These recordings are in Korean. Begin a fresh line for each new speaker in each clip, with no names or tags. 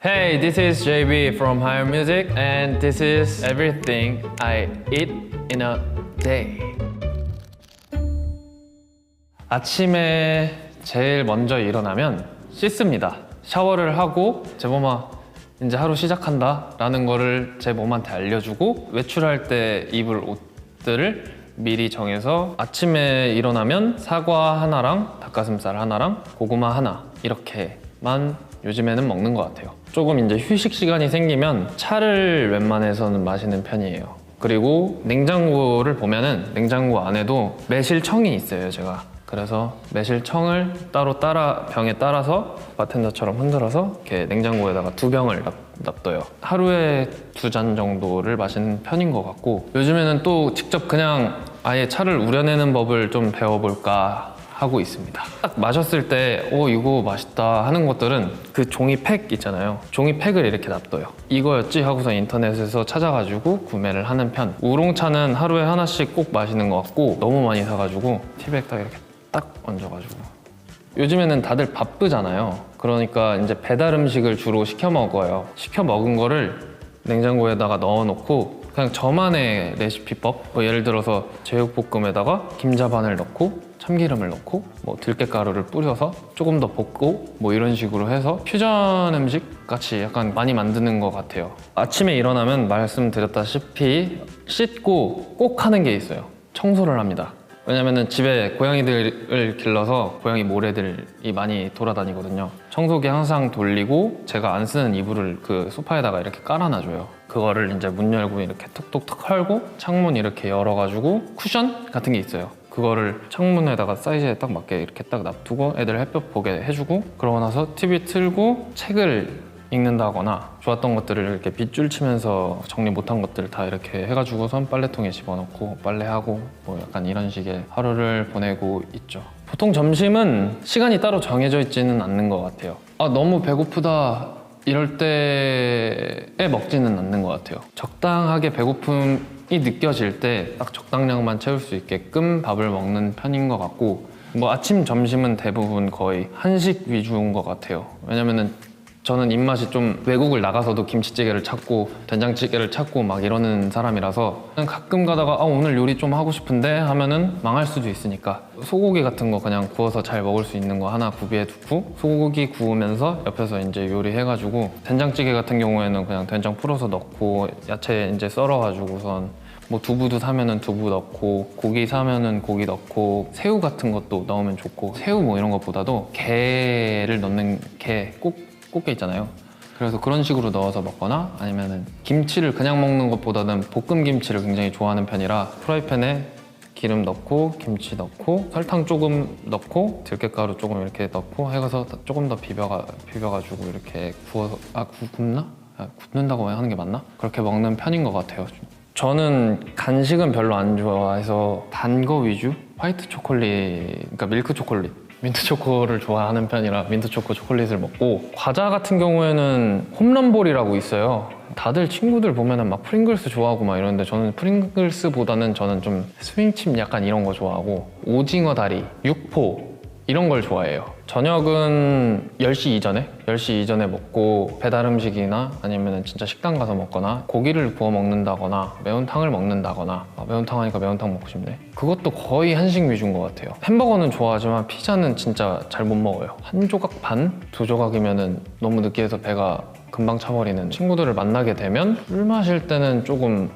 Hey, this is JB from Higher Music, and this is everything I eat in a day. 아침에 제일 먼저 일어나면 씻습니다. 샤워를 하고 제범아 이제 하루 시작한다 라는 거를 제 몸한테 알려주고 외출할 때 입을 옷들을 미리 정해서 아침에 일어나면 사과 하나랑 닭가슴살 하나랑 고구마 하나 이렇게만 요즘에는 먹는 것 같아요. 조금 이제 휴식 시간이 생기면 차를 웬만해서는 마시는 편이에요. 그리고 냉장고를 보면은 냉장고 안에도 매실청이 있어요, 제가. 그래서 매실청을 따로 병에 따라서 바텐더처럼 흔들어서 이렇게 냉장고에다가 2병을 놔둬요. 하루에 2잔 정도를 마시는 편인 것 같고, 요즘에는 또 직접 그냥 아예 차를 우려내는 법을 좀 배워볼까 하고 있습니다. 딱 마셨을 때 이거 맛있다 하는 것들은 그 종이 팩 있잖아요. 종이 팩을 이렇게 놔둬요. 이거였지 하고서 인터넷에서 찾아가지고 구매를 하는 편. 우롱차는 하루에 하나씩 꼭 마시는 것 같고, 너무 많이 사가지고 티백 딱 이렇게 딱 얹어가지고. 요즘에는 다들 바쁘잖아요. 그러니까 이제 배달 음식을 주로 시켜 먹어요. 시켜 먹은 거를 냉장고에다가 넣어놓고 그냥 저만의 레시피법, 예를 들어서 제육볶음에다가 김자반을 넣고 참기름을 넣고 들깨가루를 뿌려서 조금 더 볶고 이런 식으로 해서 퓨전 음식 같이 약간 많이 만드는 것 같아요. 아침에 일어나면 말씀드렸다시피 씻고 꼭 하는 게 있어요. 청소를 합니다. 왜냐면은 집에 고양이들을 길러서 고양이 모래들이 많이 돌아다니거든요. 청소기 항상 돌리고 제가 안 쓰는 이불을 그 소파에다가 이렇게 깔아놔줘요. 그거를 이제 문 열고 이렇게 톡톡톡 헐고 창문 이렇게 열어가지고 쿠션 같은 게 있어요. 그거를 창문에다가 사이즈에 딱 맞게 이렇게 딱 놔두고 애들 햇볕 보게 해주고, 그러고 나서 TV 틀고 책을 읽는다거나 좋았던 것들을 이렇게 빗줄 치면서 정리 못한 것들 다 이렇게 해가지고선 빨래통에 집어넣고 빨래하고 약간 이런 식의 하루를 보내고 있죠. 보통 점심은 시간이 따로 정해져 있지는 않는 것 같아요. 너무 배고프다 이럴 때에 먹지는 않는 것 같아요. 적당하게 배고픔이 느껴질 때 딱 적당량만 채울 수 있게끔 밥을 먹는 편인 것 같고, 아침, 점심은 대부분 거의 한식 위주인 것 같아요. 왜냐면은 저는 입맛이 좀 외국을 나가서도 김치찌개를 찾고 된장찌개를 찾고 막 이러는 사람이라서 가끔 가다가 오늘 요리 좀 하고 싶은데 하면은 망할 수도 있으니까 소고기 같은 거 그냥 구워서 잘 먹을 수 있는 거 하나 구비해 두고, 소고기 구우면서 옆에서 이제 요리해가지고, 된장찌개 같은 경우에는 그냥 된장 풀어서 넣고 야채 이제 썰어가지고선 두부도 사면은 두부 넣고, 고기 사면은 고기 넣고, 새우 같은 것도 넣으면 좋고, 새우 이런 것보다도 게를 넣는 게 꽃게 있잖아요. 그래서 그런 식으로 넣어서 먹거나, 아니면은 김치를 그냥 먹는 것보다는 볶음 김치를 굉장히 좋아하는 편이라 프라이팬에 기름 넣고 김치 넣고 설탕 조금 넣고 들깨가루 조금 이렇게 넣고 해서 조금 더 비벼가지고 이렇게 구워서 굽나? 굽는다고 하는 게 맞나? 그렇게 먹는 편인 것 같아요. 저는 간식은 별로 안 좋아해서 단 거 위주? 화이트 초콜릿, 그러니까 밀크 초콜릿, 민트 초코를 좋아하는 편이라 민트 초코 초콜릿을 먹고, 과자 같은 경우에는 홈런볼이라고 있어요. 다들 친구들 보면은 막 프링글스 좋아하고 막 이러는데, 저는 프링글스보다는 저는 좀 스윙칩 약간 이런 거 좋아하고, 오징어 다리, 육포 이런 걸 좋아해요. 저녁은 10시 이전에 먹고, 배달 음식이나 아니면 진짜 식당 가서 먹거나 고기를 구워 먹는다거나 매운탕을 먹는다거나, 매운탕 하니까 매운탕 먹고 싶네. 그것도 거의 한식 위주인 것 같아요. 햄버거는 좋아하지만 피자는 진짜 잘 못 먹어요. 한 조각 반? 2조각이면은 너무 느끼해서 배가 금방 차버리는. 친구들을 만나게 되면 술 마실 때는 조금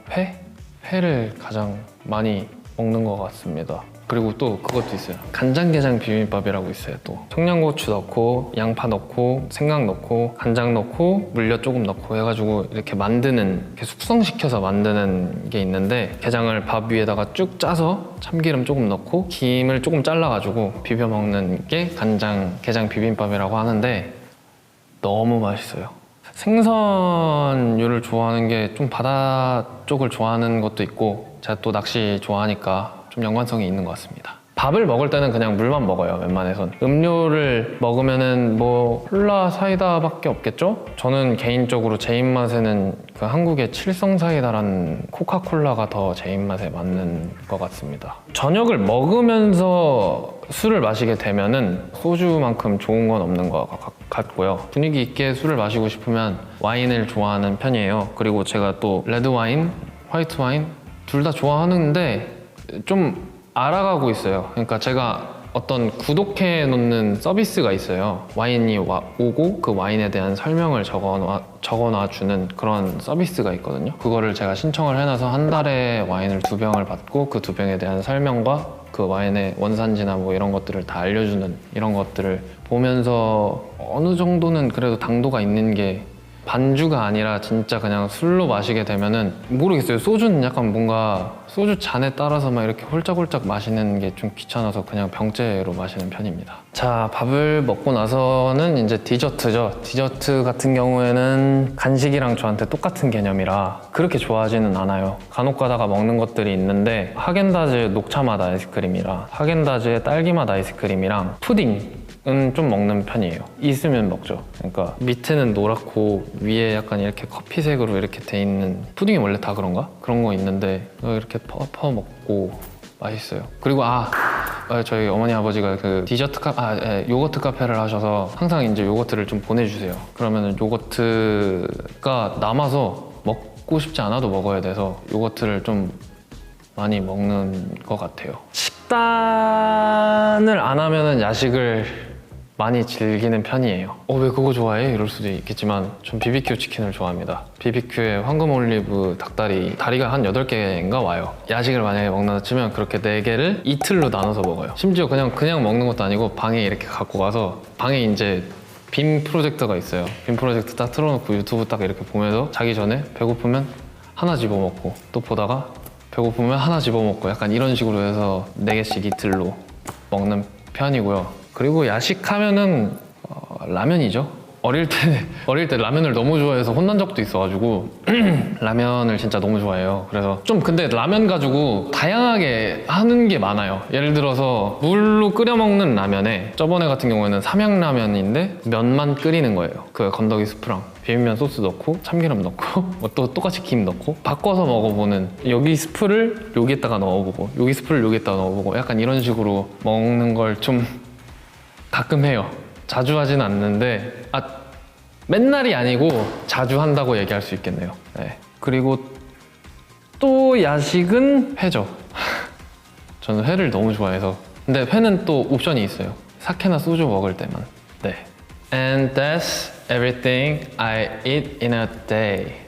회를 가장 많이 먹는 것 같습니다. 그리고 또 그것도 있어요. 간장게장 비빔밥이라고 있어요. 또 청양고추 넣고 양파 넣고 생강 넣고 간장 넣고 물엿 조금 넣고 해가지고 이렇게 만드는, 이렇게 숙성시켜서 만드는 게 있는데, 게장을 밥 위에다가 쭉 짜서 참기름 조금 넣고 김을 조금 잘라가지고 비벼 먹는 게 간장게장 비빔밥이라고 하는데, 너무 맛있어요. 생선류를 좋아하는 게 좀 바다 쪽을 좋아하는 것도 있고, 제가 또 낚시 좋아하니까 좀 연관성이 있는 것 같습니다. 밥을 먹을 때는 그냥 물만 먹어요, 웬만해선. 음료를 먹으면은 뭐 콜라, 사이다밖에 없겠죠? 저는 개인적으로 제 입맛에는 그 한국의 칠성사이다라는 코카콜라가 더 제 입맛에 맞는 것 같습니다. 저녁을 먹으면서 술을 마시게 되면은 소주만큼 좋은 건 없는 것 같고요. 분위기 있게 술을 마시고 싶으면 와인을 좋아하는 편이에요. 그리고 제가 또 레드 와인, 화이트 와인 둘 다 좋아하는데 좀 알아가고 있어요. 그러니까 제가 어떤 구독해 놓는 서비스가 있어요. 와인이 오고 그 와인에 대한 설명을 적어놔 주는 그런 서비스가 있거든요. 그거를 제가 신청을 해놔서 한 달에 와인을 2병을 받고 그 2병에 대한 설명과 그 와인의 원산지나 뭐 이런 것들을 다 알려주는 이런 것들을 보면서 어느 정도는 그래도 당도가 있는 게 반주가 아니라 진짜 그냥 술로 마시게 되면은 모르겠어요. 소주는 약간 뭔가 소주 잔에 따라서 막 이렇게 홀짝홀짝 마시는 게 좀 귀찮아서 그냥 병째로 마시는 편입니다. 자, 밥을 먹고 나서는 이제 디저트죠. 디저트 같은 경우에는 간식이랑 저한테 똑같은 개념이라 그렇게 좋아하지는 않아요. 간혹 가다가 먹는 것들이 있는데 하겐다즈 녹차맛 아이스크림이랑 하겐다즈의 딸기맛 아이스크림이랑 푸딩 은 좀 먹는 편이에요. 있으면 먹죠. 그러니까 밑에는 노랗고 위에 약간 이렇게 커피색으로 이렇게 돼 있는 푸딩이 원래 다 그런가? 그런 거 있는데 이렇게 퍼 먹고 맛있어요. 그리고 저희 어머니 아버지가 그 요거트 카페를 하셔서 항상 이제 요거트를 좀 보내주세요. 그러면은 요거트가 남아서 먹고 싶지 않아도 먹어야 돼서 요거트를 좀 많이 먹는 것 같아요. 식단을 안 하면은 야식을 많이 즐기는 편이에요. 왜 그거 좋아해? 이럴 수도 있겠지만 전 BBQ 치킨을 좋아합니다. BBQ에 황금 올리브 다리가 한 8개인가 와요. 야식을 만약에 먹는다 치면 그렇게 4개를 이틀로 나눠서 먹어요. 심지어 그냥 먹는 것도 아니고 방에 이렇게 갖고 가서 방에 이제 빔 프로젝터가 있어요. 빔 프로젝터 딱 틀어놓고 유튜브 딱 이렇게 보면서 자기 전에 배고프면 하나 집어먹고 또 보다가 배고프면 하나 집어먹고 약간 이런 식으로 해서 4개씩 이틀로 먹는 편이고요. 그리고 야식하면은 라면이죠. 어릴 때 라면을 너무 좋아해서 혼난 적도 있어가지고 라면을 진짜 너무 좋아해요. 그래서 좀 근데 라면 가지고 다양하게 하는 게 많아요. 예를 들어서 물로 끓여 먹는 라면에 저번에 같은 경우에는 삼양라면인데 면만 끓이는 거예요. 그 건더기 스프랑 비빔면 소스 넣고 참기름 넣고 또 똑같이 김 넣고 바꿔서 먹어보는, 여기 스프를 여기에다가 넣어보고 여기 스프를 여기에다가 넣어보고 약간 이런 식으로 먹는 걸 좀 가끔 해요. 자주 하진 않는데 맨날이 아니고 자주 한다고 얘기할 수 있겠네요. 네. 그리고 또 야식은 회죠. 저는 회를 너무 좋아해서. 근데 회는 또 옵션이 있어요. 사케나 소주 먹을 때만. 네. And that's everything I eat in a day.